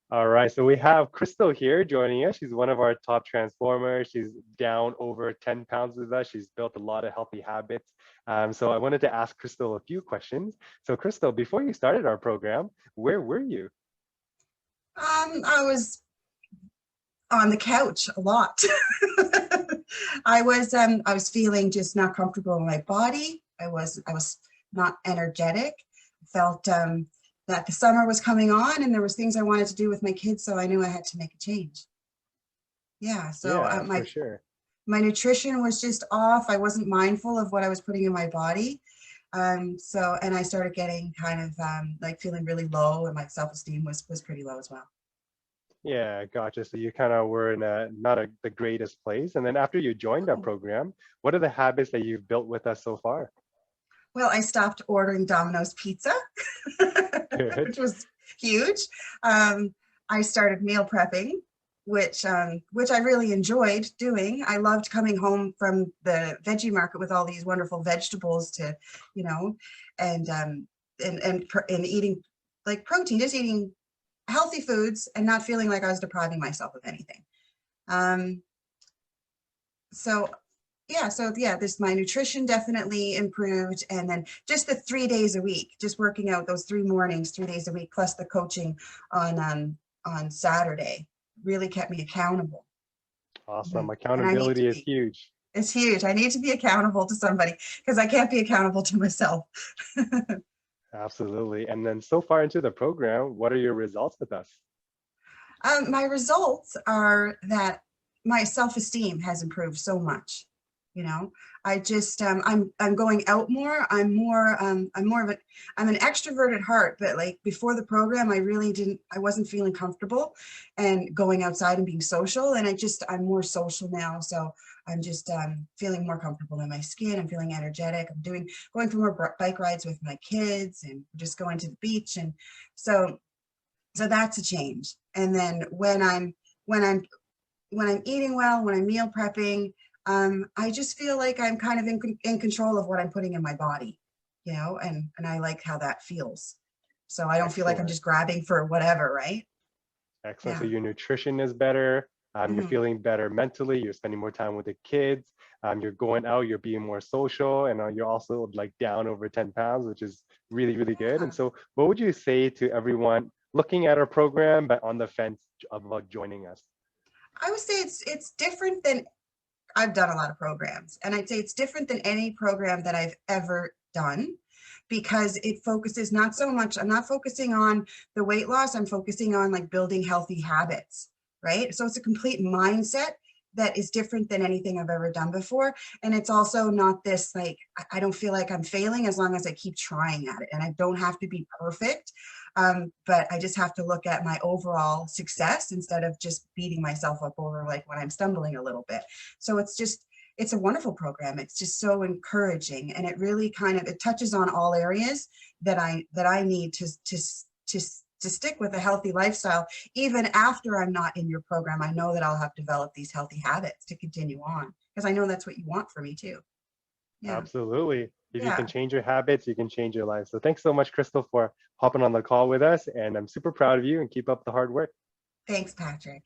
All right, so we have Chrystal here joining us. She's one of our top transformers. She's down over 10 pounds with us. She's built a lot of healthy habits. So I wanted to ask Chrystal a few questions. So Chrystal, before you started our program, where were you? I was on the couch a lot. I was feeling just not comfortable in my body. I was not energetic. I felt that the summer was coming on and there was things I wanted to do with my kids, so I knew I had to make a change. Yeah, so Yeah, for sure. my nutrition was just off. I wasn't mindful of what I was putting in my body. And I started getting kind of like feeling really low, and my self-esteem was pretty low as well. Yeah, gotcha. So you kind of were in the greatest place. And then after you joined our program, what are the habits that you've built with us so far? Well, I stopped ordering Domino's pizza, Good. which was huge. Um, I started meal prepping, which I really enjoyed doing. I loved coming home from the veggie market with all these wonderful vegetables to, you know, and and eating like protein, just eating healthy foods and not feeling like I was depriving myself of anything. Um, so yeah, this my nutrition definitely improved, and then just the 3 days a week, just working out those 3 mornings, 3 days a week, plus the coaching on Saturday, really kept me accountable. Awesome. And I need to Accountability is be. huge. It's huge. I need to be accountable to somebody because I can't be accountable to myself. Absolutely. And then so far into the program, what are your results with us? My results are that my self-esteem has improved so much. You know, I just I'm going out more. I'm more of a I'm an extroverted heart, but like before the program, I wasn't feeling comfortable and going outside and being social. And I'm more social now. So I'm just feeling more comfortable in my skin. I'm feeling energetic. Going for more bike rides with my kids and just going to the beach. And so so that's a change. And then when I'm when I'm eating well, when I'm meal prepping, I just feel like I'm kind of in control of what I'm putting in my body, and I like how that feels. So I don't feel like I'm Excellent. just grabbing for whatever, right? Excellent. So Yeah. your nutrition is better. You're Hmm. feeling better mentally. You're spending more time with the kids. You're going out. You're being more social, and you're also like down over 10 pounds, which is really, really good. And Yeah. so, what would you say to everyone looking at our program but on the fence about joining us? I would say it's different than I've done a lot of programs, and I'd say it's different than any program that I've ever done because it focuses not so much, I'm not focusing on the weight loss, I'm focusing on like building healthy habits, right? So it's a complete mindset that is different than anything I've ever done before. And it's also not this like, I don't feel like I'm failing as long as I keep trying at it. And I don't have to be perfect. But I just have to look at my overall success instead of just beating myself up over like when I'm stumbling a little bit. So it's a wonderful program. It's just so encouraging, and it really it touches on all areas that I need to to stick with a healthy lifestyle. Even after I'm not in your program, I know that I'll have developed these healthy habits to continue on because I know that's what you want for me too. Yeah. Absolutely. If you can Yeah. change your habits, you can change your life. So thanks so much, Crystal, for hopping on the call with us. And I'm super proud of you and keep up the hard work. Thanks, Patrick.